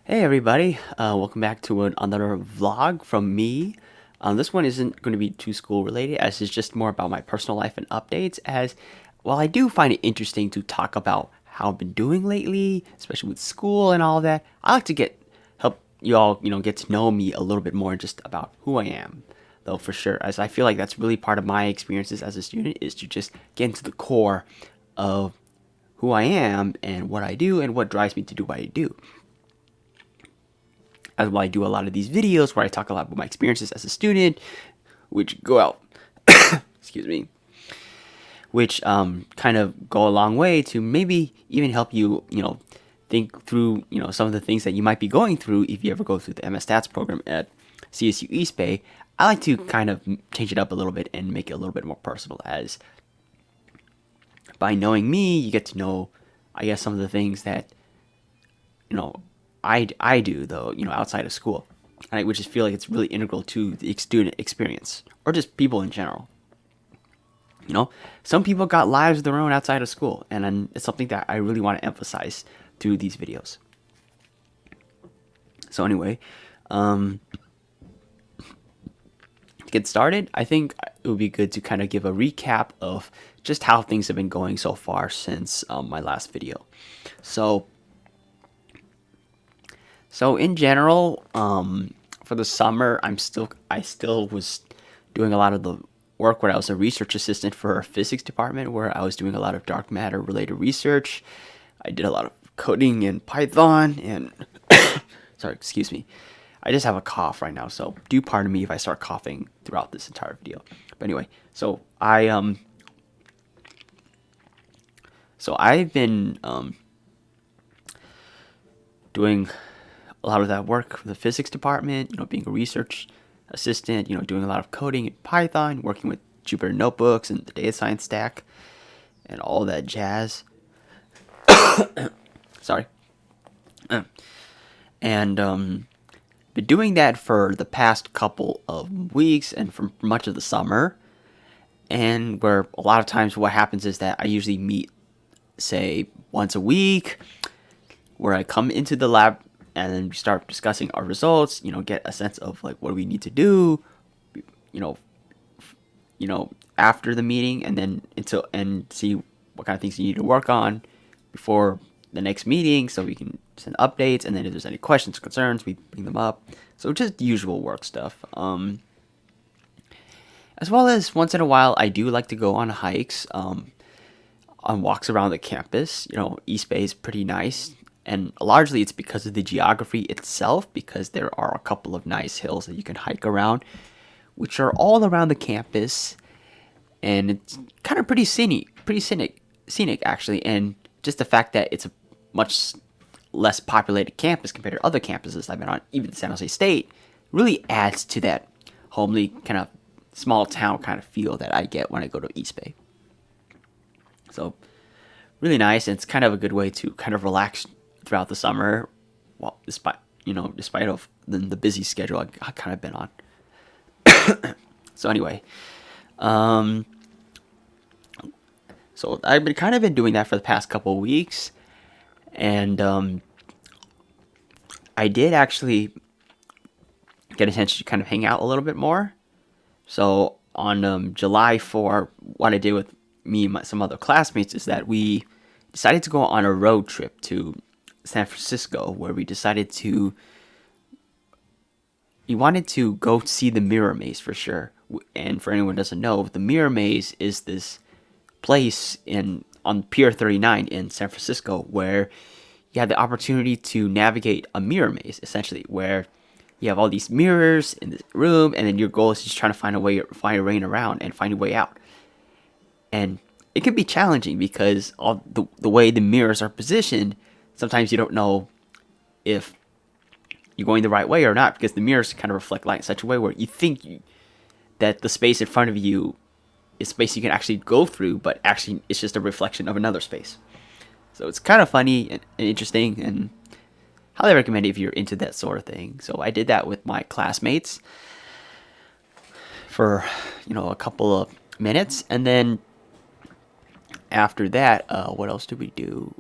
Hey everybody, welcome back to another vlog from me. This one isn't going to be too school related as it's just more about my personal life and updates as while I do find it interesting to talk about how I've been doing lately, especially with school and all that. I like to help you all, get to know me a little bit more just about who I am. Though for sure, as I feel like that's really part of my experiences as a student is to just get into the core of who I am and what I do and what drives me to do what I do. As well, I do a lot of these videos where I talk a lot about my experiences as a student, which go out, excuse me, which kind of go a long way to maybe even help you, think through, some of the things that you might be going through if you ever go through the MS Stats program at CSU East Bay. I like to kind of change it up a little bit and make it a little bit more personal as by knowing me, you get to know, I guess, some of the things that, you know, I do though, outside of school. And I would just feel like it's really integral to the student experience or just people in general. Some people got lives of their own outside of school, and it's something that I really want to emphasize through these videos. So anyway, to get started, I think it would be good to kind of give a recap of just how things have been going so far since my last video. So in general, for the summer, I still was doing a lot of the work where I was a research assistant for a physics department where I was doing a lot of dark matter related research. I did a lot of coding in Python and sorry, excuse me. I just have a cough right now, so do pardon me if I start coughing throughout this entire video. But anyway, I've been doing a lot of that work for the physics department, being a research assistant, doing a lot of coding in Python, working with Jupyter notebooks and the data science stack and all that jazz. Sorry. And been doing that for the past couple of weeks and for much of the summer. And where a lot of times what happens is that I usually meet, say, once a week, where I come into the lab and then we start discussing our results, get a sense of like what do we need to do, you know, after the meeting, and then and see what kind of things you need to work on before the next meeting, so we can send updates, and then if there's any questions or concerns, we bring them up. So just usual work stuff. As well as once in a while, I do like to go on hikes, on walks around the campus. East Bay is pretty nice. And largely it's because of the geography itself, because there are a couple of nice hills that you can hike around, which are all around the campus. And it's kind of pretty scenic actually. And just the fact that it's a much less populated campus compared to other campuses I've been on, even San Jose State, really adds to that homely kind of small town kind of feel that I get when I go to East Bay. So really nice, and it's kind of a good way to kind of relax throughout the summer, well, despite of the busy schedule I kind of been on. So anyway, so I've been doing that for the past couple of weeks, and I did actually get a chance to kind of hang out a little bit more. So on July 4, what I did with me and some other classmates is that we decided to go on a road trip to San Francisco, where we wanted to go see the Mirror Maze for sure. And for anyone who doesn't know, the Mirror Maze is this place on Pier 39 in San Francisco where you have the opportunity to navigate a mirror maze, essentially, where you have all these mirrors in this room, and then your goal is just trying to find a way around and find a way out. And it can be challenging because all the way the mirrors are positioned, sometimes you don't know if you're going the right way or not, because the mirrors kind of reflect light in such a way where you think that the space in front of you is space you can actually go through, but actually it's just a reflection of another space. So it's kind of funny and interesting, and highly recommend it if you're into that sort of thing. So I did that with my classmates for a couple of minutes, and then after that, what else did we do?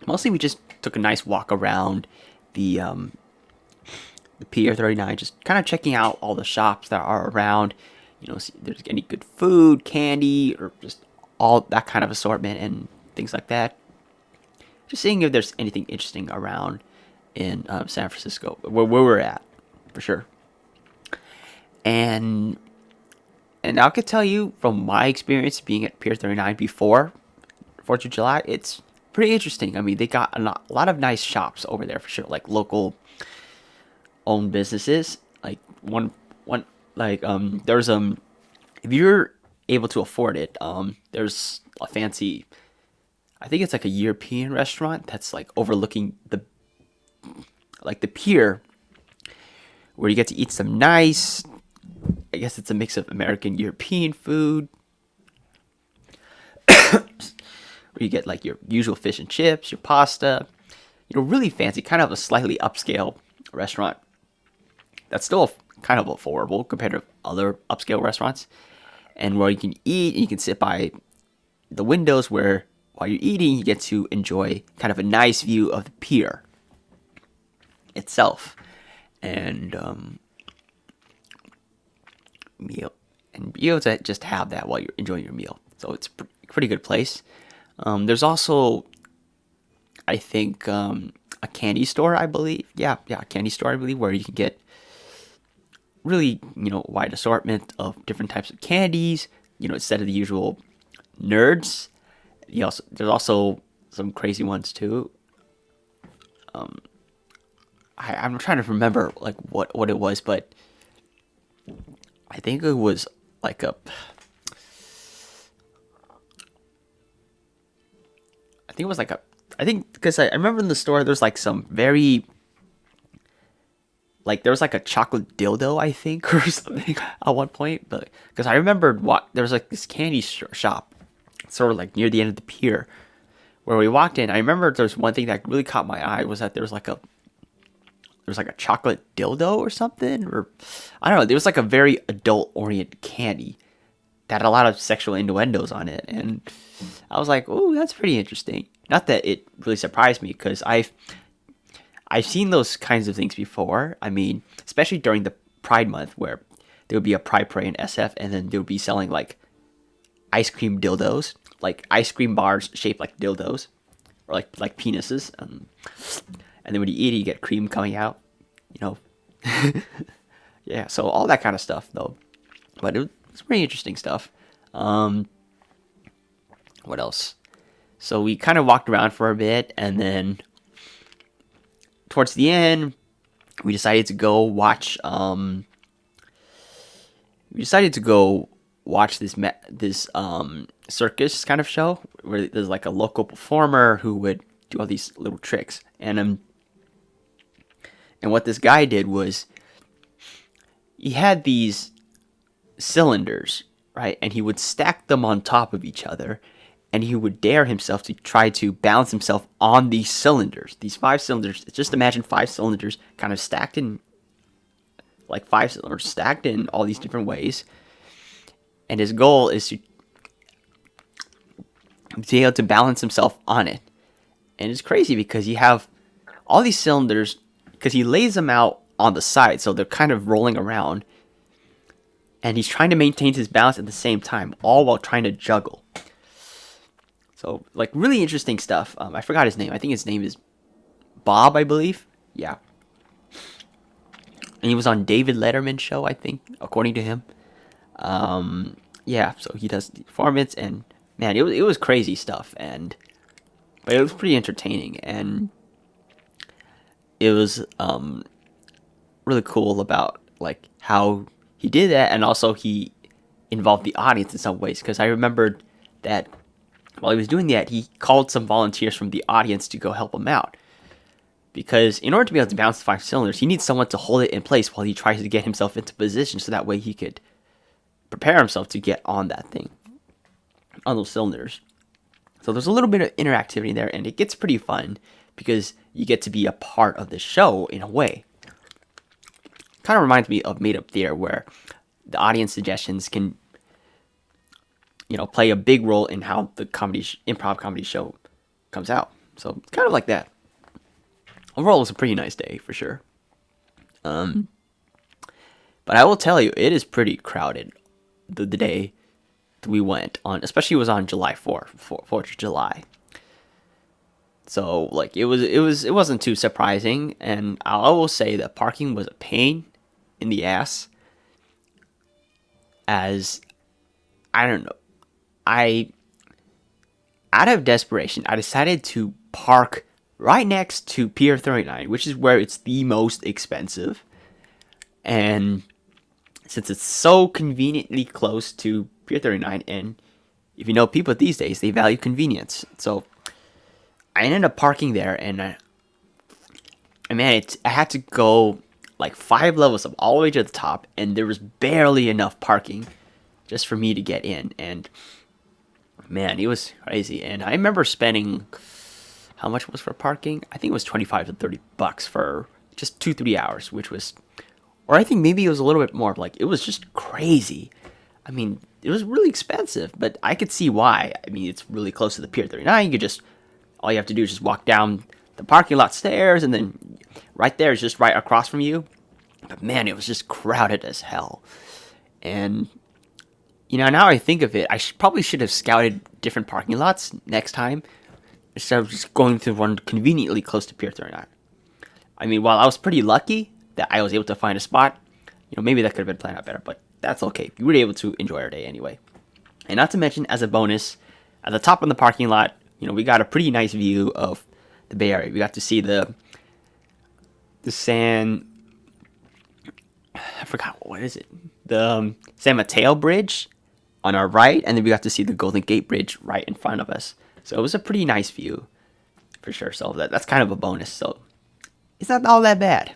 Mostly we just took a nice walk around the Pier 39, just kind of checking out all the shops that are around. See if there's any good food, candy, or just all that kind of assortment and things like that. Just seeing if there's anything interesting around in San Francisco, where we're at, for sure. And I could tell you from my experience being at Pier 39 before 4th of July, it's pretty interesting. I mean, they got a lot of nice shops over there for sure, like local owned businesses. Like one like there's if you're able to afford it, there's a fancy, I think it's like a European restaurant that's like overlooking the pier, where you get to eat some nice, I guess it's a mix of American European food, where you get like your usual fish and chips, your pasta, really fancy, kind of a slightly upscale restaurant that's still kind of affordable compared to other upscale restaurants, and where you can eat and you can sit by the windows where while you're eating you get to enjoy kind of a nice view of the pier itself, and be able to just have that while you're enjoying your meal. So it's a pretty good place. There's also, I think, a candy store, I believe. Yeah, a candy store, I believe, where you can get really, wide assortment of different types of candies, instead of the usual nerds. There's also some crazy ones too. I'm trying to remember like what it was, but I think it was like I think because I remember in the store there's like some very, like there was like a chocolate dildo, I think, or something at one point. But because I remembered there was like this candy shop sort of like near the end of the pier where we walked in. I remember there's one thing that really caught my eye was that there was like a chocolate dildo or something, or I don't know. There was like a very adult oriented candy that had a lot of sexual innuendos on it, and I was like, "Oh, that's pretty interesting." Not that it really surprised me, because I've seen those kinds of things before. I mean, especially during the Pride Month, where there would be a Pride Parade in SF, and then they would be selling like ice cream dildos, like ice cream bars shaped like dildos, or like penises. And then when you eat it, you get cream coming out, Yeah, so all that kind of stuff, though. But it's pretty interesting stuff. What else? So we kind of walked around for a bit, and then towards the end, we decided to go watch. This circus kind of show where there's like a local performer who would do all these little tricks, and what this guy did was he had these cylinders, right? And he would stack them on top of each other, and he would dare himself to try to balance himself on these cylinders, these 5 cylinders. Just imagine 5 cylinders kind of stacked in, like 5 cylinders stacked in all these different ways. And his goal is to be able to balance himself on it. And it's crazy because you have all these cylinders, because he lays them out on the side, so they're kind of rolling around. And he's trying to maintain his balance at the same time, all while trying to juggle. So, like, really interesting stuff. I forgot his name. I think his name is Bob, I believe. Yeah. And he was on David Letterman's show, I think, according to him. Yeah, so he does the performance, and man, it was crazy stuff, but it was pretty entertaining, and it was really cool about like how he did that, and also he involved the audience in some ways, because I remembered that while he was doing that, he called some volunteers from the audience to go help him out. Because in order to be able to balance the 5 cylinders, he needs someone to hold it in place while he tries to get himself into position, so that way he could prepare himself to get on that thing, on those cylinders. So there's a little bit of interactivity there, and it gets pretty fun because you get to be a part of the show in a way. Kind of reminds me of Made Up Theater, where the audience suggestions can, play a big role in how the improv comedy show comes out. So it's kind of like that. overall, it was a pretty nice day for sure. But I will tell you, it is pretty crowded. The day we went on, especially it was on July 4th, 4th of July. So like it wasn't too surprising, and I will say that parking was a pain in the ass. As I don't know, I out of desperation, I decided to park right next to Pier 39, which is where it's the most expensive. And since it's so conveniently close to Pier 39, and if you know people these days, they value convenience. So I ended up parking there, and I had to go like 5 levels up all the way to the top, and there was barely enough parking just for me to get in. And man, it was crazy. And I remember spending, how much was for parking? I think it was 25 to $30 for just 2-3 hours, which was, or I think maybe it was a little bit more. Like, it was just crazy. I mean, it was really expensive, but I could see why. I mean, it's really close to the Pier 39. You could just, all you have to do is just walk down the parking lot stairs, and then right there is just right across from you. But man, it was just crowded as hell. And now I think of it, I probably should have scouted different parking lots next time instead of just going to one conveniently close to Pier 39. I mean, while I was pretty lucky that I was able to find a spot, maybe that could have been planned out better, but that's okay. We were able to enjoy our day anyway. And not to mention, as a bonus, at the top of the parking lot, we got a pretty nice view of the Bay Area. We got to see the I forgot, what is it? The San Mateo Bridge on our right, and then we got to see the Golden Gate Bridge right in front of us. So it was a pretty nice view, for sure. So that's kind of a bonus. So it's not all that bad,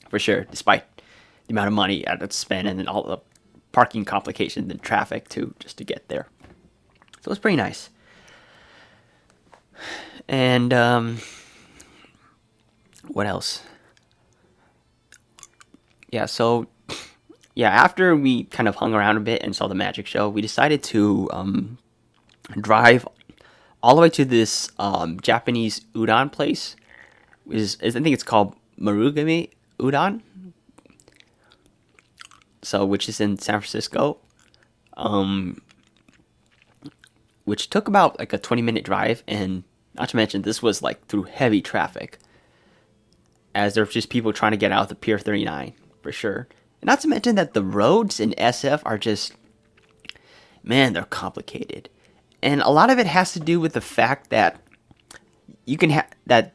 for sure, despite the amount of money I had to spend and then all the parking complications and traffic too, just to get there. So it was pretty nice. And what else? After we kind of hung around a bit and saw the magic show, we decided to drive all the way to this Japanese udon place. I think it's called Marugame Udon. So, which is in San Francisco. Which took about like a 20-minute drive, and not to mention this was like through heavy traffic, as there were just people trying to get out of the Pier 39 for sure. And not to mention that the roads in SF are just, man, they're complicated. And a lot of it has to do with the fact that that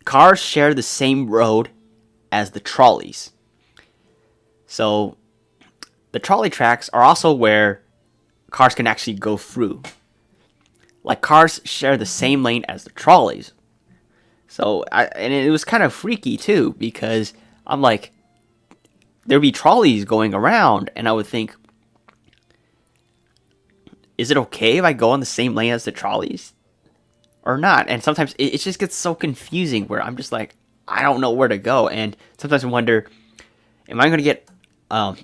cars share the same road as the trolleys. So the trolley tracks are also where cars can actually go through. Like, cars share the same lane as the trolleys. So, and it was kind of freaky too, because I'm like, there'd be trolleys going around, and I would think, is it okay if I go on the same lane as the trolleys or not? And sometimes it just gets so confusing where I'm just like, I don't know where to go. And sometimes I wonder, am I going to get a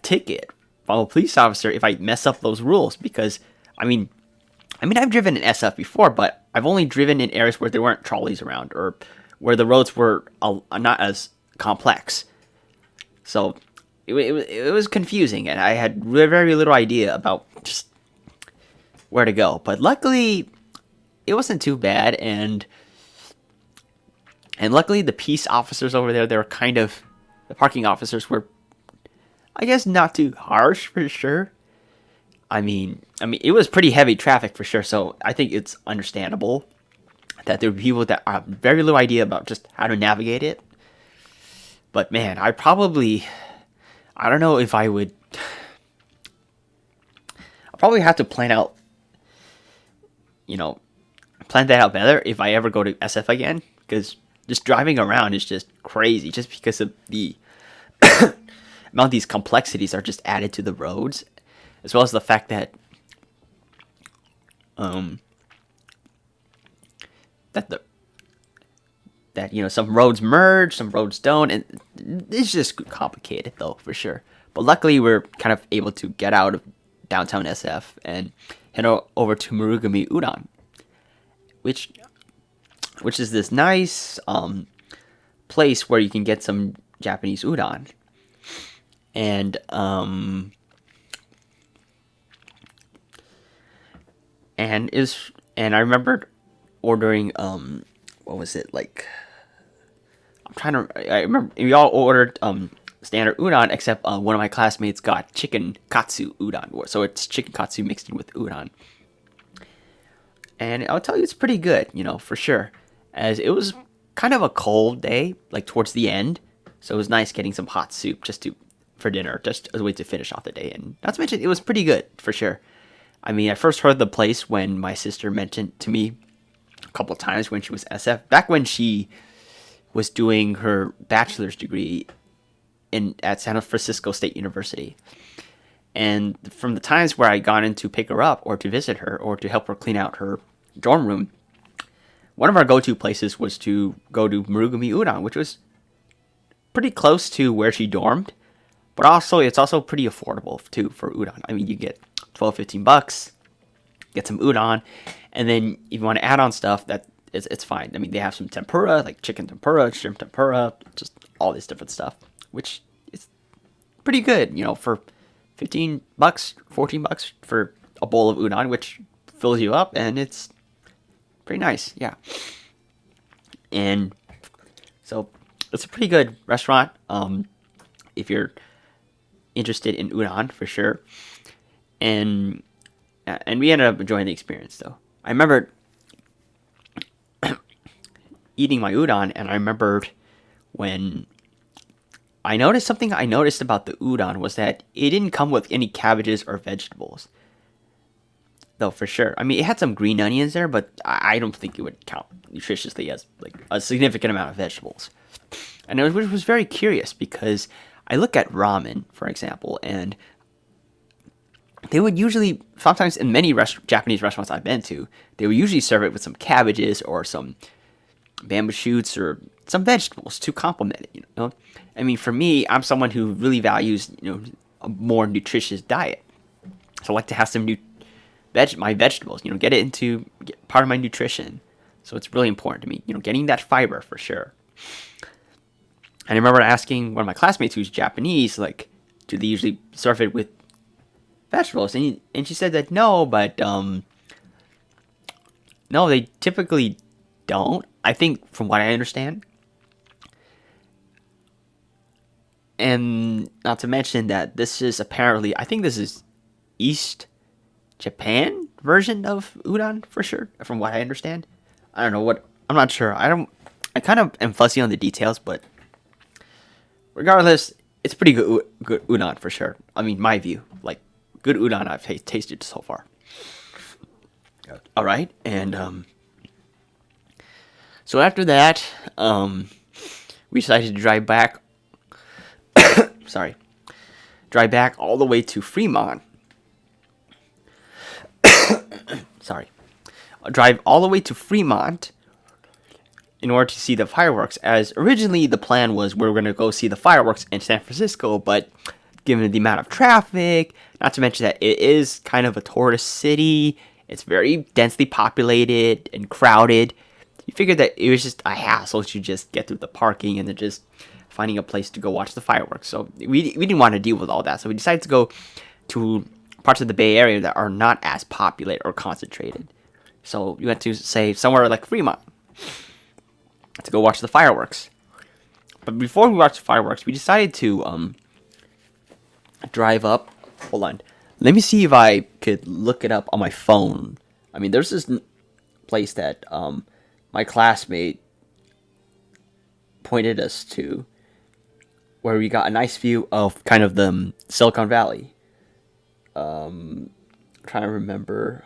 ticket from a police officer if I mess up those rules? Because, I mean, I've driven in SF before, but I've only driven in areas where there weren't trolleys around, or where the roads were not as complex. So it was confusing, and I had very little idea about just where to go. But luckily, it wasn't too bad, and luckily the peace officers over there, the parking officers were, I guess, not too harsh for sure. I mean, it was pretty heavy traffic for sure, so I think it's understandable that there were people that have very little idea about just how to navigate it. But man, I don't know if I would. I'll probably have to plan that out better if I ever go to SF again, because just driving around is just crazy, just because of the amount of these complexities are just added to the roads, as well as the fact that some roads merge, some roads don't, and it's just complicated though, for sure. But luckily, we're kind of able to get out of downtown SF and head over to Marugame Udon, which which is this nice place where you can get some Japanese udon. And and I remember ordering what was it like? I remember we all ordered standard udon, except one of my classmates got chicken katsu udon. So it's chicken katsu mixed in with udon. And I'll tell you, it's pretty good, for sure. As it was kind of a cold day, like towards the end, so it was nice getting some hot soup for dinner, just as a way to finish off the day. And not to mention, it was pretty good for sure. I mean, I first heard the place when my sister mentioned to me a couple of times when she was SF, back when she was doing her bachelor's degree at San Francisco State University. And from the times where I got in to pick her up or to visit her or to help her clean out her dorm room, one of our go-to places was to go to Marugumi Udon, which was pretty close to where she dormed, but also it's also pretty affordable too for udon. I mean, you get $12-15, get some udon, and then if you want to add on stuff, it's fine. I mean, they have some tempura, like chicken tempura, shrimp tempura, just all this different stuff, which is pretty good, for $15, $14 for a bowl of udon, which fills you up, and it's pretty nice, yeah. And so it's a pretty good restaurant if you're interested in udon, for sure. And we ended up enjoying the experience, though. I remember eating my udon, and I remembered when I noticed something I noticed about the udon was that it didn't come with any cabbages or vegetables. Though, for sure. I mean, it had some green onions there, but I don't think it would count nutritiously as like a significant amount of vegetables. And it was very curious because I look at ramen, for example, and they would usually, sometimes in many Japanese restaurants I've been to, they would usually serve it with some cabbages or some bamboo shoots or some vegetables to complement it, I mean, for me, I'm someone who really values, a more nutritious diet. So I like to have some my vegetables, get part of my nutrition. So it's really important to me, getting that fiber for sure. And I remember asking one of my classmates who's Japanese, like, do they usually serve it with vegetables? And she said that no, but no, they typically don't. I think from what I understand. And not to mention that this is apparently, I think this is East Japan version of udon for sure, from what I understand. I don't know I'm not sure. I kind of am fuzzy on the details, but regardless, it's pretty good udon for sure. I mean, my view, like good udon I've tasted so far. All right, and so after that, we decided to drive back. Drive back all the way to Fremont. Drive all the way to Fremont in order to see the fireworks, as originally the plan was we were going to go see the fireworks in San Francisco, but given the amount of traffic, not to mention that it is kind of a tourist city, it's very densely populated and crowded, you figured that it was just a hassle to just get through the parking and then just finding a place to go watch the fireworks. So we didn't want to deal with all that, so we decided to go to parts of the Bay Area that are not as populated or concentrated. So we went to, say, somewhere like Fremont to go watch the fireworks. But before we watched the fireworks, we decided to drive up. Hold on. Let me see if I could look it up on my phone. I mean, there's this place that my classmate pointed us to where we got a nice view of kind of the Silicon Valley. I'm trying to remember.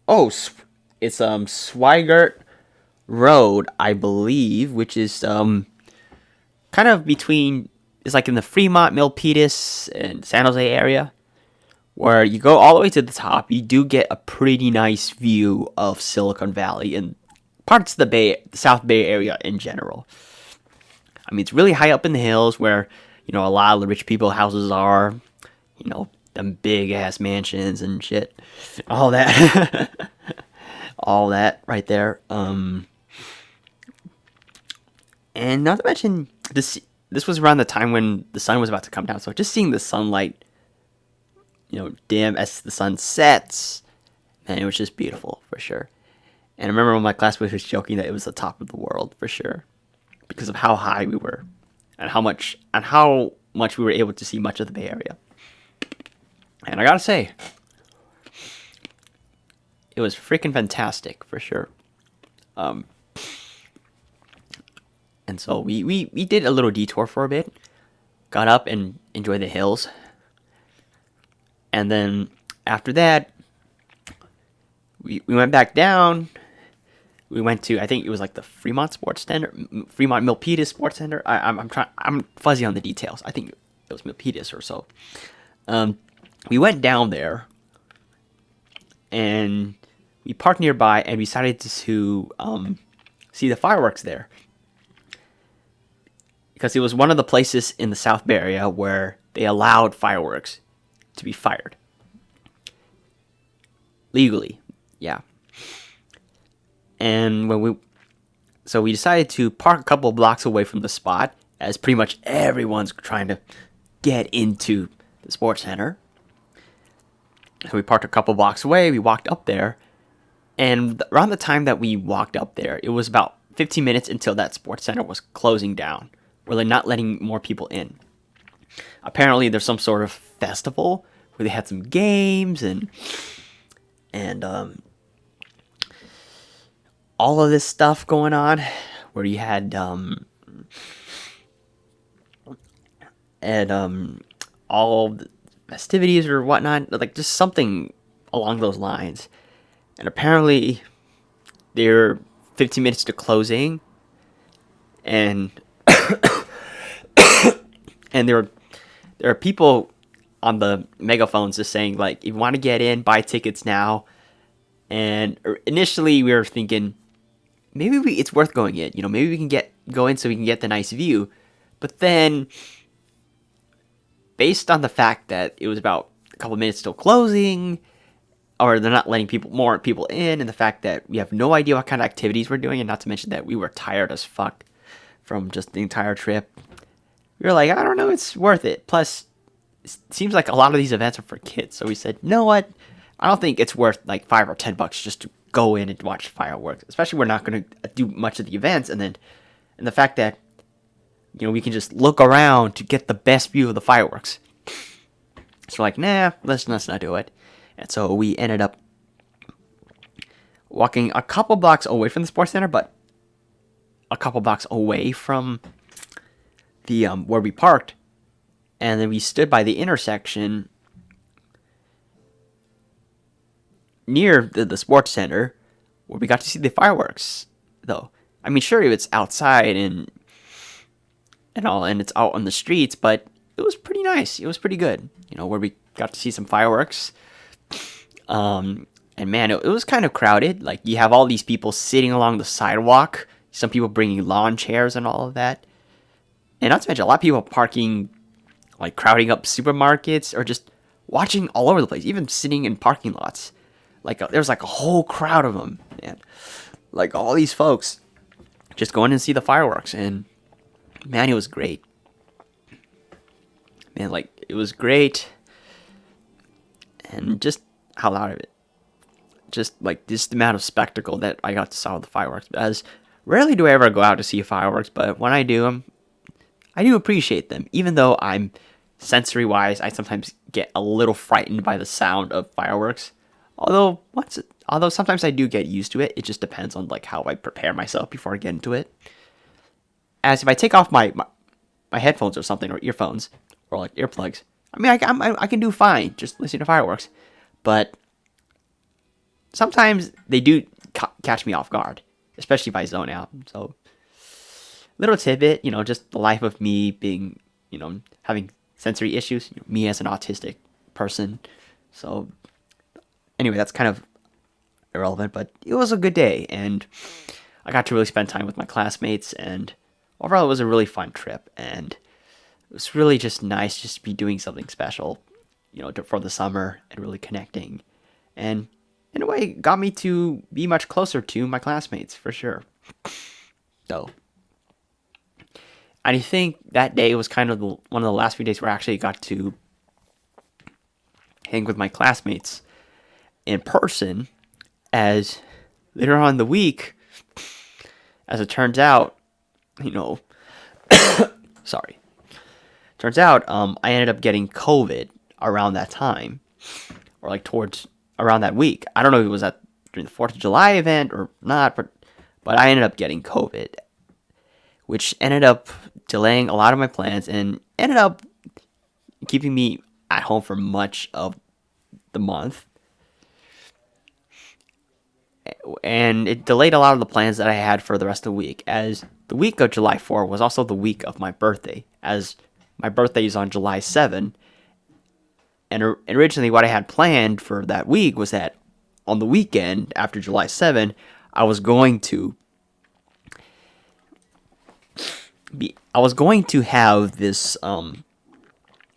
Oh, it's Swigert Road, I believe, which is kind of between, it's like in the Fremont, Milpitas, and San Jose area, where you go all the way to the top. You do get a pretty nice view of Silicon Valley and parts of the South Bay area in general. I mean, it's really high up in the hills where, a lot of the rich people houses are. them big ass mansions and shit, all that, all that right there. And not to mention this was around the time when the sun was about to come down, so just seeing the sunlight, dim as the sun sets, man, it was just beautiful for sure. And I remember when my classmate was joking that it was the top of the world for sure, because of how high we were, and how much we were able to see much of the Bay Area. And I gotta say, it was freaking fantastic for sure. And so we did a little detour for a bit, got up and enjoyed the hills, and then after that, we went back down. We went to, I think it was like the Fremont Sports Center, Fremont Milpitas Sports Center. I'm fuzzy on the details. I think it was Milpitas or so. We went down there, and we parked nearby, and we decided to see the fireworks there, because it was one of the places in the South Bay Area where they allowed fireworks to be fired legally. Yeah. And so we decided to park a couple blocks away from the spot, as pretty much everyone's trying to get into the sports center. So we parked a couple blocks away. We walked up there, and around the time that we walked up there, it was about 15 minutes until that sports center was closing down, where they're not letting more people in. Apparently, there's some sort of festival where they had some games and all of this stuff going on, where you had all the festivities or whatnot, like just something along those lines. And apparently, they're 15 minutes to closing, and and there are people on the megaphones just saying, like, if you want to get in, buy tickets now. And initially we were thinking, maybe it's worth going in. Maybe we can go in so we can get the nice view. But then, based on the fact that it was about a couple minutes till closing, or they're not letting more people in, and the fact that we have no idea what kind of activities we're doing, and not to mention that we were tired as fuck from just the entire trip, we were like, I don't know, it's worth it. Plus, it seems like a lot of these events are for kids. So we said, you know what? I don't think it's worth like $5 or $10 just to go in and watch fireworks. Especially we're not going to do much of the events, and the fact that we can just look around to get the best view of the fireworks. So like, nah, let's not do it. And so we ended up walking a couple blocks away from the sports center, but a couple blocks away from the where we parked, and then we stood by the intersection near the sports center, where we got to see the fireworks. Though, I mean, sure, it's outside and all, and it's out on the streets, but it was pretty nice. It was pretty good, where we got to see some fireworks. And man, it was kind of crowded. Like, you have all these people sitting along the sidewalk, some people bringing lawn chairs and all of that. And not to mention, a lot of people parking, like crowding up supermarkets, or just watching all over the place, even sitting in parking lots. Like, there was like a whole crowd of them, man. Like, all these folks just going to see the fireworks. And man, it was great. Man, like, it was great. And just how loud of it. Just like this amount of spectacle that I got to saw with the fireworks. As rarely do I ever go out to see fireworks, but when I do, I do appreciate them. Even though I'm sensory-wise, I sometimes get a little frightened by the sound of fireworks. Although sometimes I do get used to it. It just depends on like how I prepare myself before I get into it. As if I take off my headphones or something, or earphones, or like earplugs, I mean, I can do fine just listening to fireworks. But sometimes they do catch me off guard, especially if I zone out. So, little tidbit, just the life of me being, having sensory issues, me as an autistic person. So, anyway, that's kind of irrelevant, but it was a good day, and I got to really spend time with my classmates, and overall it was a really fun trip, and it was really just nice just to be doing something special. for the summer and really connecting. And in a way, it got me to be much closer to my classmates for sure. So, and I think that day was kind of one of the last few days where I actually got to hang with my classmates in person, as later on in the week, as it turns out, you know, sorry, turns out, I ended up getting COVID around that time, or like towards around that week. I don't know if it was during the 4th of July event or not, but I ended up getting COVID, which ended up delaying a lot of my plans and ended up keeping me at home for much of the month. And it delayed a lot of the plans that I had for the rest of the week, as the week of July 4 was also the week of my birthday, as my birthday is on July 7. And originally what I had planned for that week was that on the weekend after July 7, I was going to have this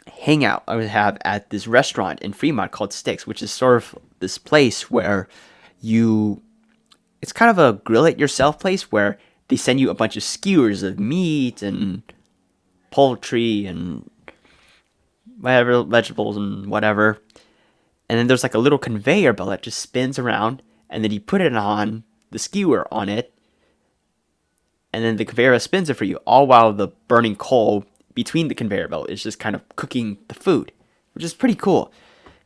hangout I would have at this restaurant in Fremont called Sticks, which is sort of this place where it's kind of a grill it yourself place where they send you a bunch of skewers of meat and poultry and whatever, vegetables and whatever. And then there's like a little conveyor belt that just spins around, and then you put it on the skewer on it, and then the conveyor spins it for you, all while the burning coal between the conveyor belt is just kind of cooking the food, which is pretty cool.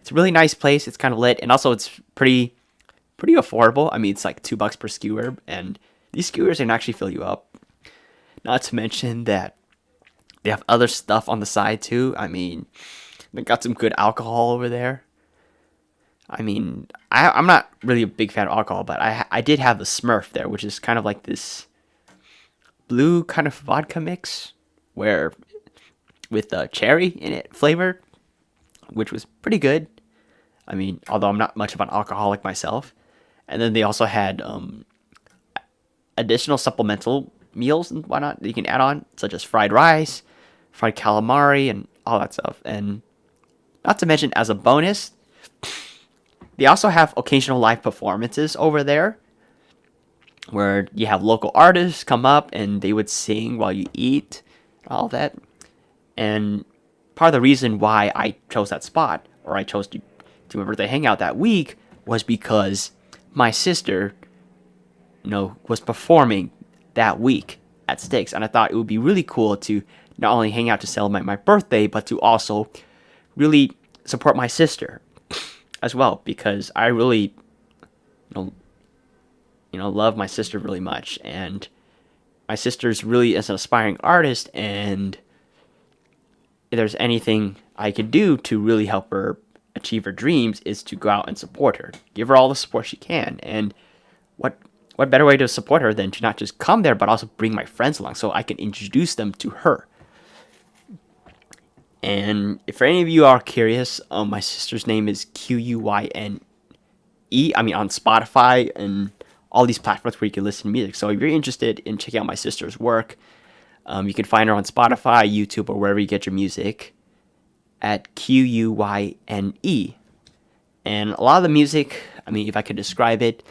It's a really nice place. It's kind of lit, and also it's pretty affordable. I mean, it's like $2 per skewer, and these skewers can actually fill you up. Not to mention that they have other stuff on the side too. I mean, they got some good alcohol over there. I mean, I'm not really a big fan of alcohol, but I did have the Smurf there, which is kind of like this blue kind of vodka mix where with cherry in it flavored, which was pretty good. I mean, although I'm not much of an alcoholic myself. And then they also had additional supplemental meals and whatnot that you can add on, such as fried rice, fried calamari, and all that stuff. And not to mention, as a bonus, they also have occasional live performances over there where you have local artists come up and they would sing while you eat, all that. And part of the reason why I chose that spot, or I chose to my birthday hangout that week, was because my sister, was performing that week at Sticks, and I thought it would be really cool to not only hang out to celebrate my birthday, but to also really support my sister as well, because I really, love my sister really much, and my sister's really is an aspiring artist, and if there's anything I could do to really help her achieve her dreams is to go out and support her, give her all the support she can. And what better way to support her than to not just come there, but also bring my friends along so I can introduce them to her. And if any of you are curious, my sister's name is Quyne. I mean, on Spotify and all these platforms where you can listen to music. So if you're interested in checking out my sister's work, you can find her on Spotify, YouTube, or wherever you get your music at Quyne. And a lot of the music, I mean, if I could describe it,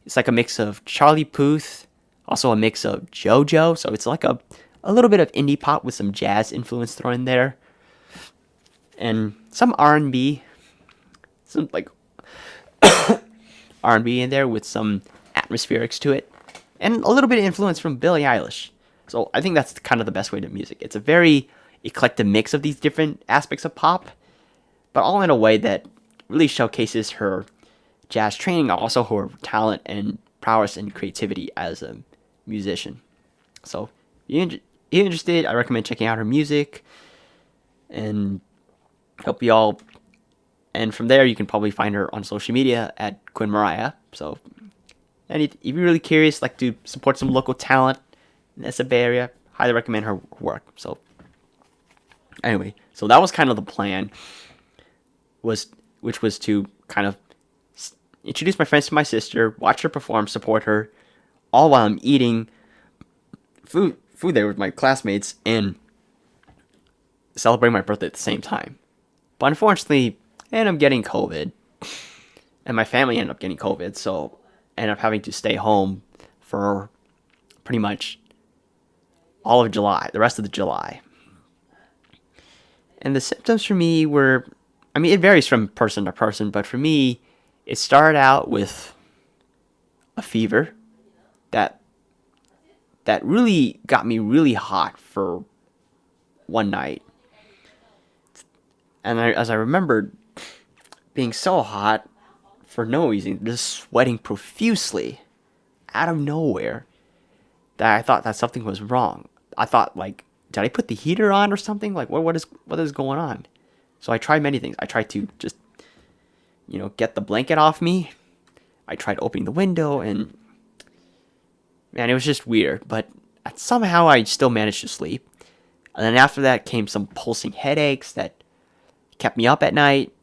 it's like a mix of Charlie Puth, also a mix of JoJo. So it's like a little bit of indie pop with some jazz influence thrown in there. And some R&B, some like R&B in there with some atmospherics to it. And a little bit of influence from Billie Eilish. So I think that's kind of the best way to music. It's a very eclectic mix of these different aspects of pop, but all in a way that really showcases her jazz training, also her talent and prowess and creativity as a musician. So if you're interested, I recommend checking out her music, and hope you all. And from there, you can probably find her on social media at Quinn Mariah. So, and if you're really curious, like to support some local talent in the Bay Area, highly recommend her work. So, anyway, so that was kind of the plan, which was to kind of introduce my friends to my sister, watch her perform, support her, all while I'm eating food there with my classmates and celebrating my birthday at the same time. But unfortunately, and I'm getting COVID, and my family ended up getting COVID, so I ended up having to stay home for pretty much all of July, the rest of the July. And the symptoms for me were, I mean, it varies from person to person, but for me, it started out with a fever that really got me really hot for one night. And as I remembered, being so hot for no reason, just sweating profusely out of nowhere, that I thought that something was wrong. I thought, like, did I put the heater on or something? Like, what is going on? So I tried many things. I tried to just, get the blanket off me. I tried opening the window, and man, it was just weird. But somehow I still managed to sleep. And then after that came some pulsing headaches that kept me up at night,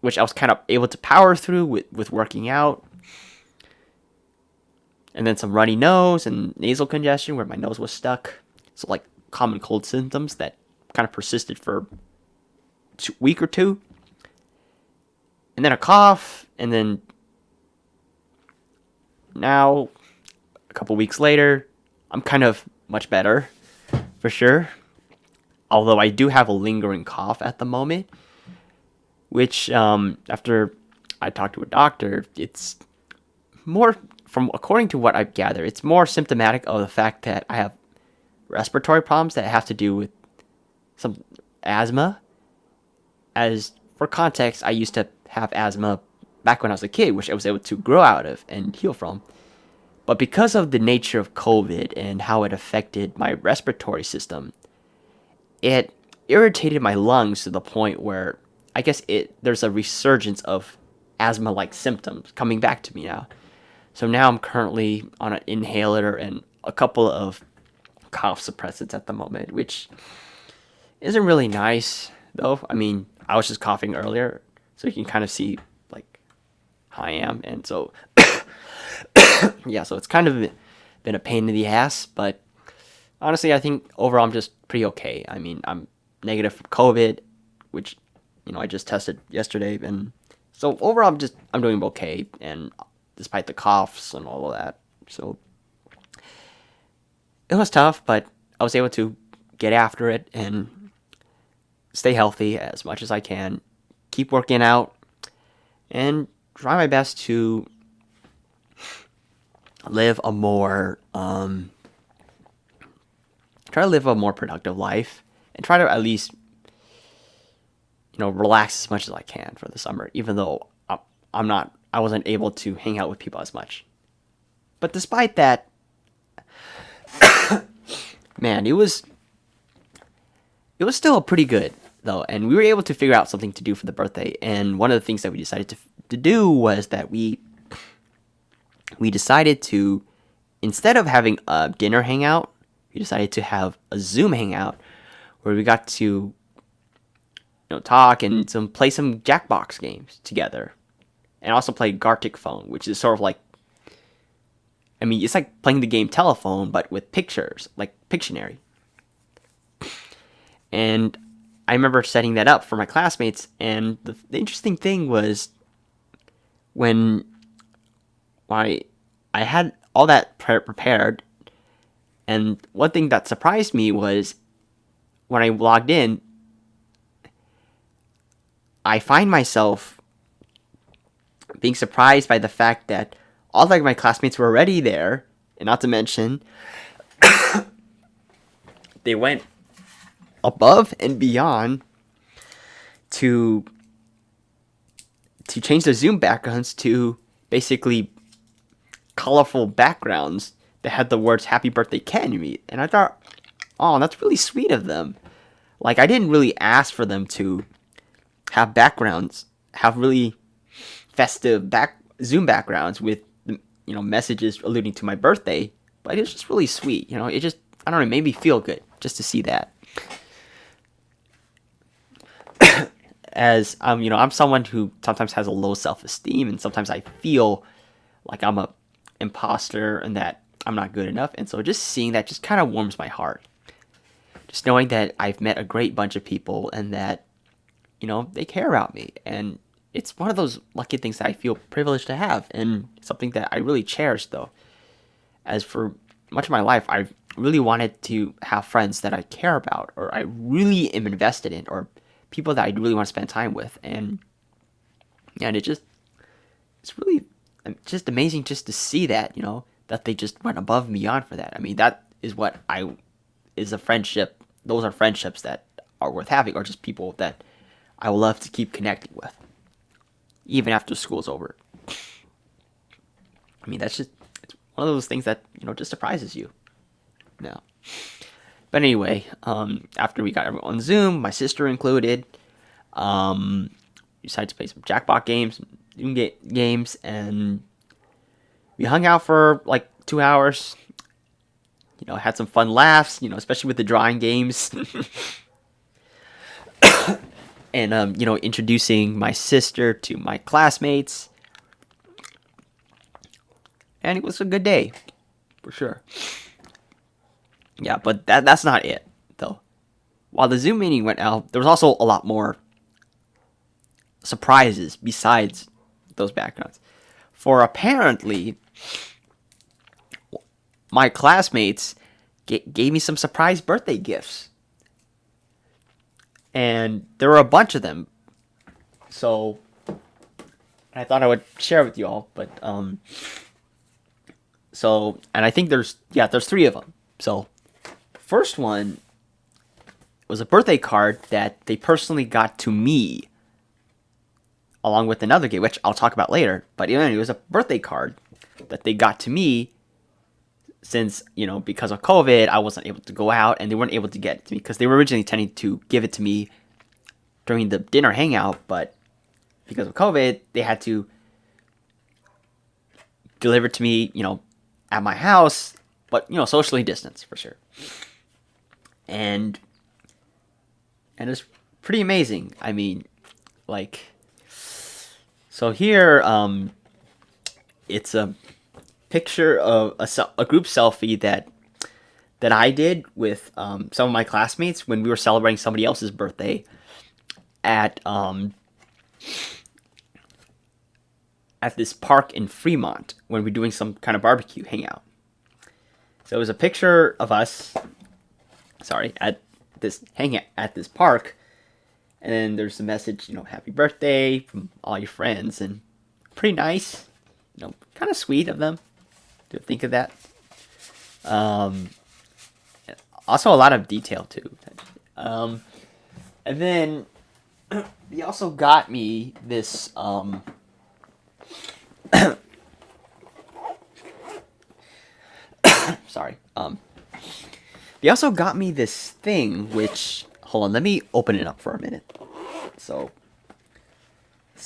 which I was kind of able to power through with working out. And then some runny nose and nasal congestion where my nose was stuck. So like common cold symptoms that kind of persisted for a week or two. And then a cough. And then now, a couple weeks later, I'm kind of much better, for sure. Although I do have a lingering cough at the moment, which after I talked to a doctor, it's more, according to what I've gathered, it's more symptomatic of the fact that I have respiratory problems that have to do with some asthma. As for context, I used to have asthma back when I was a kid, which I was able to grow out of and heal from. But because of the nature of COVID and how it affected my respiratory system, it irritated my lungs to the point where I guess there's a resurgence of asthma-like symptoms coming back to me now. So now I'm currently on an inhaler and a couple of cough suppressants at the moment, which isn't really nice, though. I mean, I was just coughing earlier, so you can kind of see like how I am, and so yeah, so it's kind of been a pain in the ass, but honestly, I think overall I'm just pretty okay. I mean, I'm negative for COVID, which I just tested yesterday, and so overall I'm doing okay, and despite the coughs and all of that. So it was tough, but I was able to get after it and stay healthy as much as I can, keep working out, and try my best to live a more productive life, and try to at least relax as much as I can for the summer, even though I wasn't able to hang out with people as much. But despite that, man, it was still pretty good though, and we were able to figure out something to do for the birthday. And one of the things that we decided to do was that we decided to, instead of having a dinner hangout, we decided to have a Zoom hangout where we got to talk and play some Jackbox games together, and also play Gartic Phone, which is sort of like, I mean, it's like playing the game Telephone, but with pictures, like Pictionary. And I remember setting that up for my classmates, and the interesting thing was when I had all that prepared, and one thing that surprised me was when I logged in, I find myself being surprised by the fact that all my classmates were already there, and not to mention, they went above and beyond to change the Zoom backgrounds to basically colorful backgrounds that had the words "Happy Birthday, Ken" and I thought, oh, that's really sweet of them. Like, I didn't really ask for them to have really festive Zoom backgrounds with messages alluding to my birthday, but it's just really sweet. It just, I don't know, it made me feel good just to see that. As I'm someone who sometimes has a low self-esteem, and sometimes I feel like I'm a imposter and that I'm not good enough, and so just seeing that just kind of warms my heart. Just knowing that I've met a great bunch of people and that they care about me, and it's one of those lucky things that I feel privileged to have, and something that I really cherish. Though, as for much of my life, I really wanted to have friends that I care about, or I really am invested in, or people that I really want to spend time with, and it's really just amazing just to see that, that they just went above and beyond for that. I mean, that is what I is a friendship. Those are friendships that are worth having, or just people that I would love to keep connecting with, even after school's over. I mean, it's one of those things that just surprises you. No, but anyway, after we got everyone on Zoom, my sister included, we decided to play some jackpot games, games, and we hung out for like 2 hours. Had some fun laughs. Especially with the drawing games. And introducing my sister to my classmates, and it was a good day, for sure. Yeah, but that's not it, though. While the Zoom meeting went out, there was also a lot more surprises besides those backgrounds. For apparently, my classmates gave me some surprise birthday gifts. And there were a bunch of them. So I thought I would share with you all, but and I think there's 3 of them. So first one was a birthday card that they personally got to me, along with another gift, which I'll talk about later. But it was a birthday card that they got to me, since because of COVID, I wasn't able to go out, and they weren't able to get it to me because they were originally intending to give it to me during the dinner hangout, but because of COVID, they had to deliver it to me, at my house, but socially distanced for sure. And it's pretty amazing. I mean, like, so here, it's a picture of a group selfie that I did with some of my classmates when we were celebrating somebody else's birthday at this park in Fremont when we were doing some kind of barbecue hangout. So it was a picture of us, at this hangout at this park, and then there's the message, happy birthday from all your friends, and pretty nice, kind of sweet of them to think of that. Also a lot of detail too. And then he also got me this they also got me this thing, which, hold on, let me open it up for a minute. So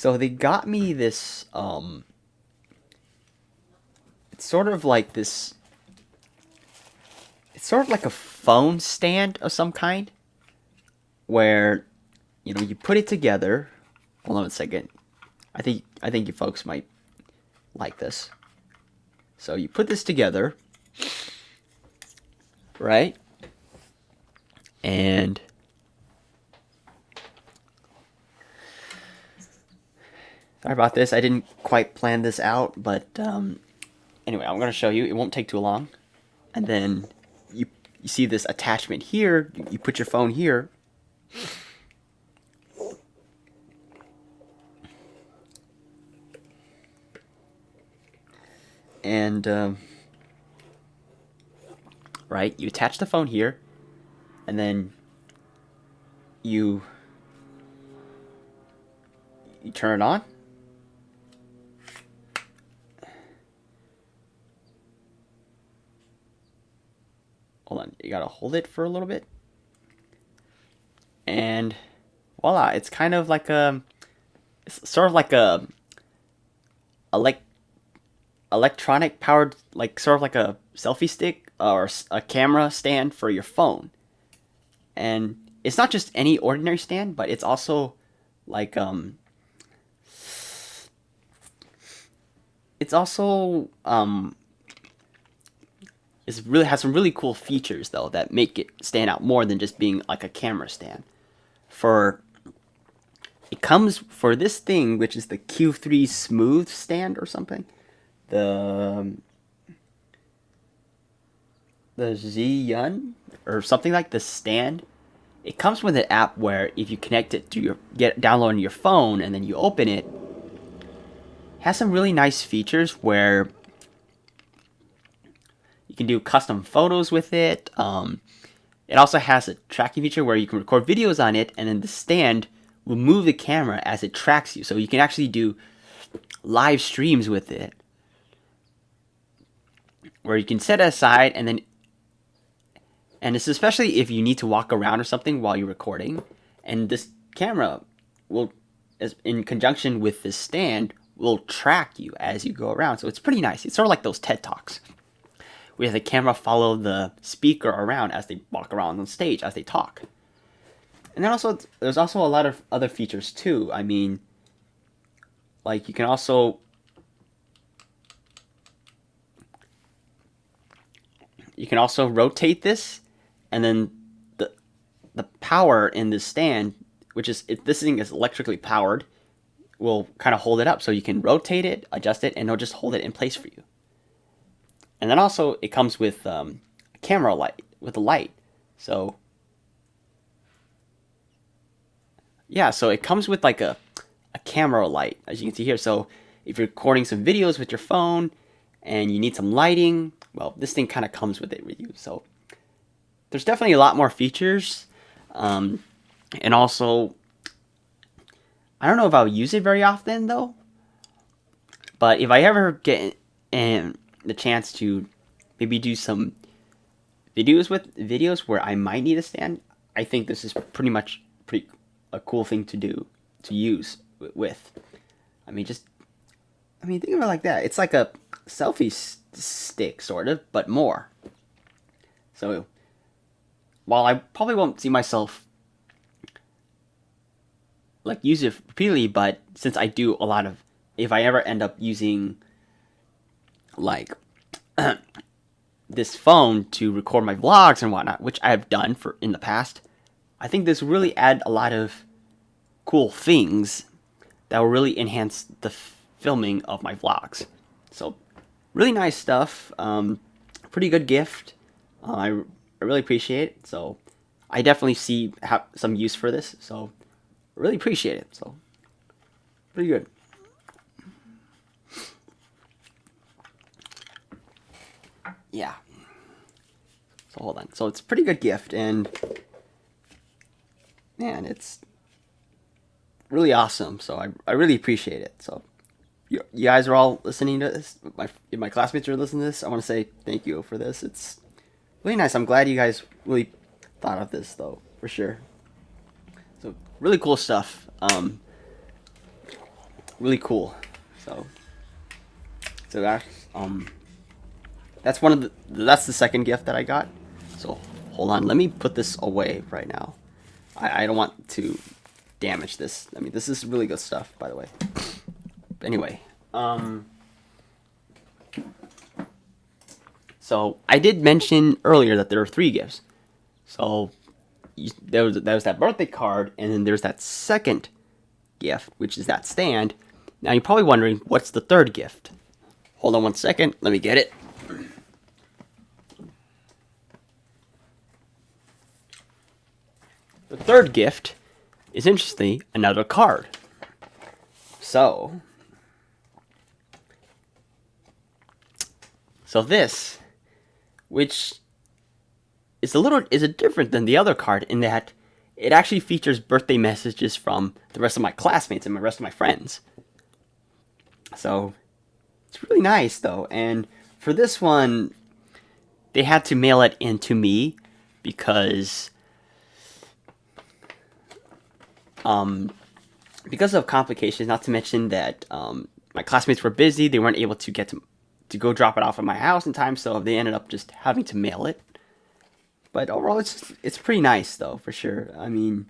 they got me this it's sort of like a phone stand of some kind, where you put it together. Hold on a second. I think you folks might like this. So you put this together, right? And sorry about this. I didn't quite plan this out, but anyway, I'm going to show you. It won't take too long. And then you see this attachment here. You put your phone here. And right, you attach the phone here, and then you turn it on. Hold on, you gotta hold it for a little bit, and voila! It's kind of like it's sort of like a electronic powered, like sort of like a selfie stick or a camera stand for your phone. And it's not just any ordinary stand, but it's also like it really has some really cool features though that make it stand out more than just being like a camera stand. For it comes for this thing, which is the Q3 Smooth stand or something. The the Ziyun or something like the stand. It comes with an app where if you connect it to your download on your phone and then you open it, has some really nice features where you can do custom photos with it. It also has a tracking feature where you can record videos on it, and then the stand will move the camera as it tracks you. So you can actually do live streams with it, where you can set it aside, and it's especially if you need to walk around or something while you're recording, and this camera will, in conjunction with this stand, will track you as you go around. So it's pretty nice. It's sort of like those TED Talks, where the camera follow the speaker around as they walk around on stage as they talk. And then also, there's also a lot of other features too. I mean, like you can also rotate this, and then the power in this stand, which is this thing is electrically powered, will kind of hold it up. So you can rotate it, adjust it, and it'll just hold it in place for you. And then also it comes with a camera light, with a light. So yeah, so it comes with like a camera light, as you can see here. So if you're recording some videos with your phone and you need some lighting, well, this thing kind of comes with it with you. So there's definitely a lot more features. And also, I don't know if I'll use it very often though, but if I ever get the chance to maybe do some videos where I might need a stand, I think this is pretty a cool thing to use with. I mean, think of it like that. It's like a selfie stick, sort of, but more. So, while I probably won't see myself like use it repeatedly, but since I do a lot of, if I ever end up using like this phone to record my vlogs and whatnot, which I have done in the past, I think this really add a lot of cool things that will really enhance the filming of my vlogs. So, really nice stuff. Pretty good gift. I really appreciate it. So, I definitely see some use for this. So, really appreciate it. So, pretty good. Yeah. So hold on. So it's a pretty good gift, and man, it's really awesome. So I really appreciate it. So you guys are all listening to this. If my classmates are listening to this, I want to say thank you for this. It's really nice. I'm glad you guys really thought of this, though, for sure. So really cool stuff. Really cool. So that's that's the second gift that I got. So hold on, let me put this away right now. I don't want to damage this. I mean, this is really good stuff, by the way. But anyway, so I did mention earlier that there are 3 gifts. So there was that birthday card, and then there's that second gift, which is that stand. Now you're probably wondering, what's the third gift? Hold on one second, let me get it. The third gift is, interestingly, another card. So this, which is different than the other card in that it actually features birthday messages from the rest of my classmates and the rest of my friends. So it's really nice, though. And for this one, they had to mail it in to me because of complications. Not to mention that my classmates were busy; they weren't able to get to go drop it off at my house in time, so they ended up just having to mail it. But overall, it's pretty nice, though, for sure. I mean,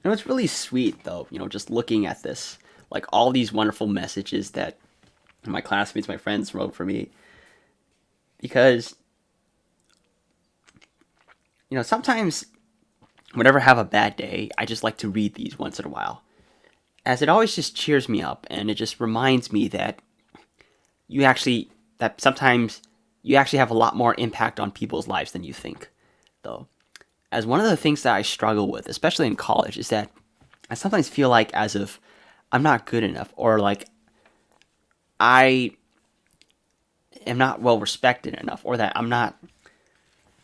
it's really sweet, though. Just looking at this, like all these wonderful messages that my classmates, my friends wrote for me, because sometimes whenever I have a bad day, I just like to read these once in a while. as it always just cheers me up, and it just reminds me that you actually that sometimes you actually have a lot more impact on people's lives than you think, though. As one of the things that I struggle with, especially in college, is that I sometimes feel like as if I'm not good enough, or like I am not well respected enough, or that I'm not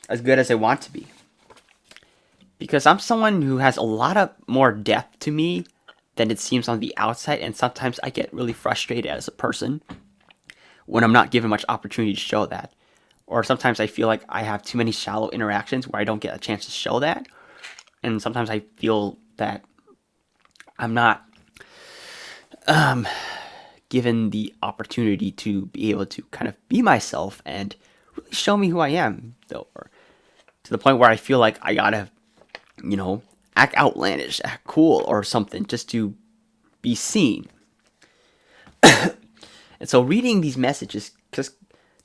as good as I want to be. Because I'm someone who has a lot of more depth to me than it seems on the outside, and sometimes I get really frustrated as a person when I'm not given much opportunity to show that. Or sometimes I feel like I have too many shallow interactions where I don't get a chance to show that. And sometimes I feel that I'm not given the opportunity to be able to kind of be myself and really show me who I am, though. Or to the point where I feel like I gotta, act outlandish, act cool or something just to be seen. And so reading these messages just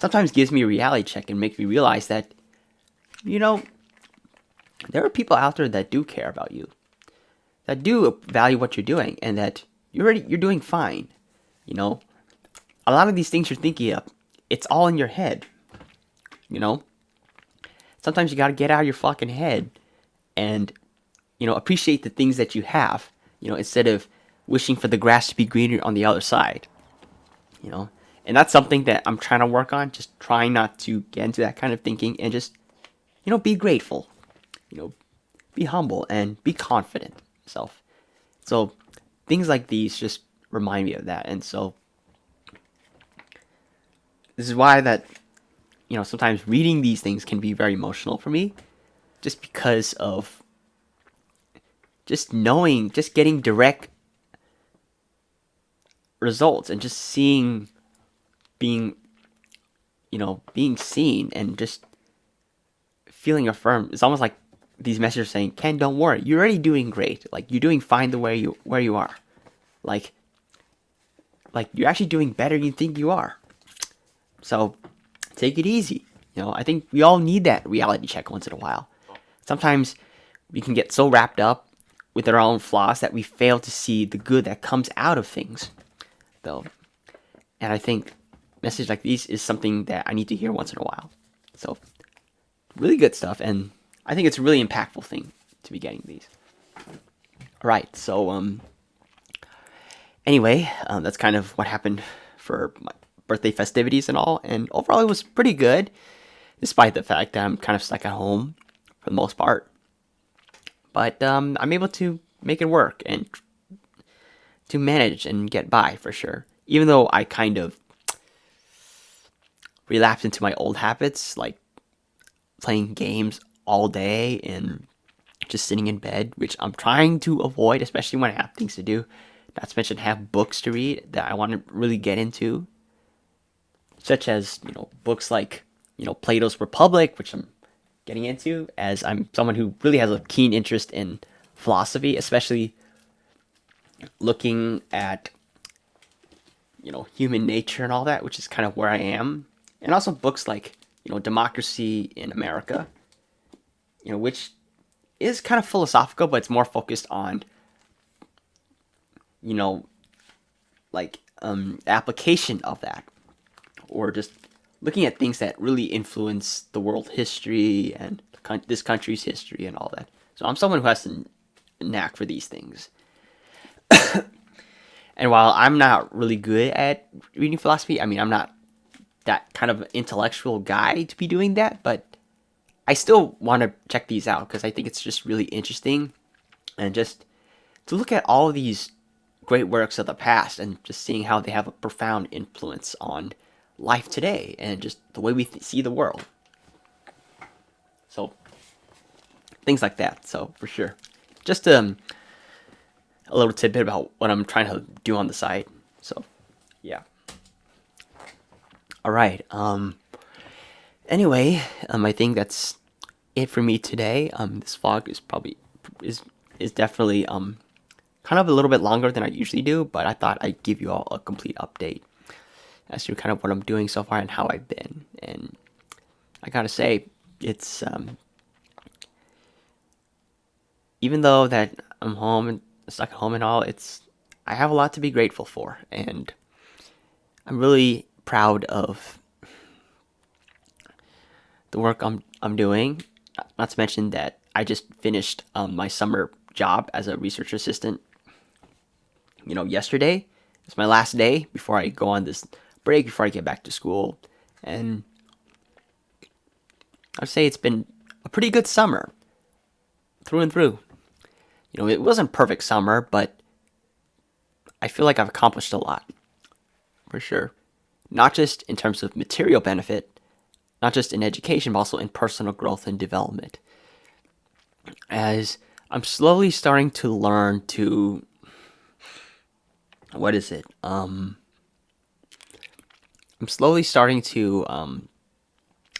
sometimes gives me a reality check and makes me realize that, you know, there are people out there that do care about you, that do value what you're doing, and that you're doing fine. You know, a lot of these things you're thinking of, it's all in your head. You know, sometimes you got to get out of your fucking head and appreciate the things that you have. Instead of wishing for the grass to be greener on the other side. And that's something that I'm trying to work on. Just trying not to get into that kind of thinking and just be grateful. Be humble and be confident self. So things like these just remind me of that. And so this is why that sometimes reading these things can be very emotional for me, just because of just knowing, just getting direct results and just seeing, being seen and just feeling affirmed. It's almost like these messages saying, Ken, don't worry, you're already doing great. Like, you're doing fine the way where you are. Like you're actually doing better than you think you are. So take it easy. I think we all need that reality check once in a while. Sometimes we can get so wrapped up with our own flaws that we fail to see the good that comes out of things, though. And I think messages like these is something that I need to hear once in a while. So really good stuff, and I think it's a really impactful thing to be getting these. All right, so anyway, that's kind of what happened for my birthday festivities and all, and overall it was pretty good, despite the fact that I'm kind of stuck at home for the most part. But I'm able to make it work and to manage and get by for sure. Even though I kind of relapsed into my old habits, like playing games all day and just sitting in bed, which I'm trying to avoid, especially when I have things to do. Not to mention have books to read that I want to really get into, such as books like Plato's Republic, which I'm getting into, as I'm someone who really has a keen interest in philosophy, especially looking at human nature and all that, which is kind of where I am. And also books like Democracy in America, which is kind of philosophical, but it's more focused on application of that, or just looking at things that really influence the world history and this country's history and all that. So I'm someone who has a knack for these things. And while I'm not really good at reading philosophy, I mean, I'm not that kind of intellectual guy to be doing that, but I still want to check these out because I think it's just really interesting, and just to look at all of these great works of the past and just seeing how they have a profound influence on life today and just the way we see the world. So things like that. So for sure, just a little tidbit about what I'm trying to do on the side. So yeah. All right. Anyway, I think that's it for me today. This vlog is definitely kind of a little bit longer than I usually do, but I thought I'd give you all a complete update as to kind of what I'm doing so far and how I've been. And I gotta say, it's even though that I'm home and stuck at home and all, it's I have a lot to be grateful for, and I'm really proud of the work I'm doing. Not to mention that I just finished my summer job as a research assistant. Yesterday it's my last day before I go on this break before I get back to school, and I'd say it's been a pretty good summer through and through. It wasn't perfect summer, but I feel like I've accomplished a lot for sure. Not just in terms of material benefit, not just in education, but also in personal growth and development. As I'm slowly starting to learn to, what is it? I'm slowly starting to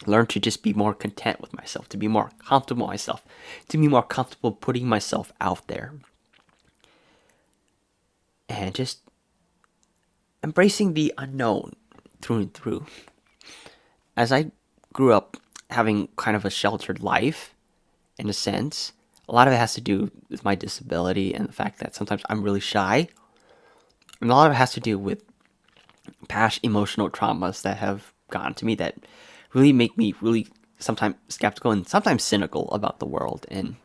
learn to just be more content with myself, to be more comfortable with myself, to be more comfortable putting myself out there. And just embracing the unknown through and through. As I grew up having kind of a sheltered life, in a sense, a lot of it has to do with my disability and the fact that sometimes I'm really shy. And a lot of it has to do with past emotional traumas that have gotten to me that really make me really sometimes skeptical and sometimes cynical about the world. And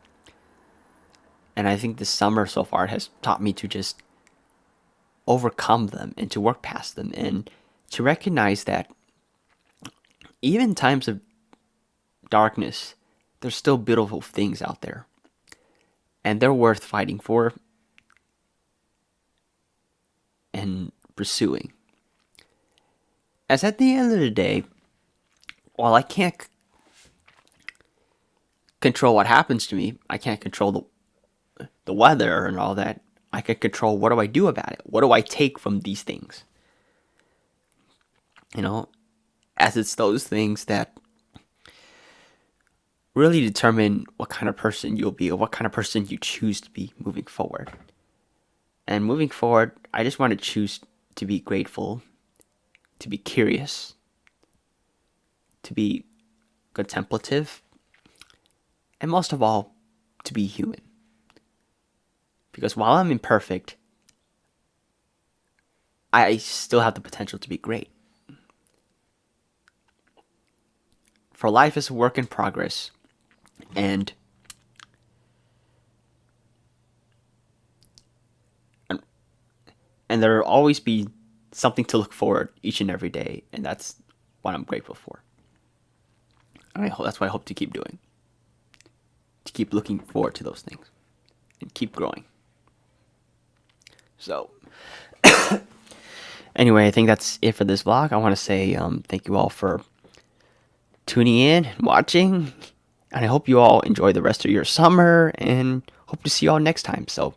I think this summer so far has taught me to just overcome them and to work past them and to recognize that even in times of darkness, there's still beautiful things out there. And they're worth fighting for and pursuing. As at the end of the day, while I can't control what happens to me, I can't control the weather and all that, I can control what do I do about it? What do I take from these things? As it's those things that really determine what kind of person you'll be or what kind of person you choose to be moving forward. And moving forward, I just want to choose to be grateful, to be curious, to be contemplative, and most of all, to be human. Because while I'm imperfect, I still have the potential to be great. For life is a work in progress, and there will always be something to look forward each and every day, and that's what I'm grateful for. And that's what I hope to keep doing. To keep looking forward to those things and keep growing. So, anyway, I think that's it for this vlog. I want to say thank you all for tuning in and watching. And I hope you all enjoy the rest of your summer and hope to see you all next time. So,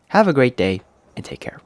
have a great day and take care.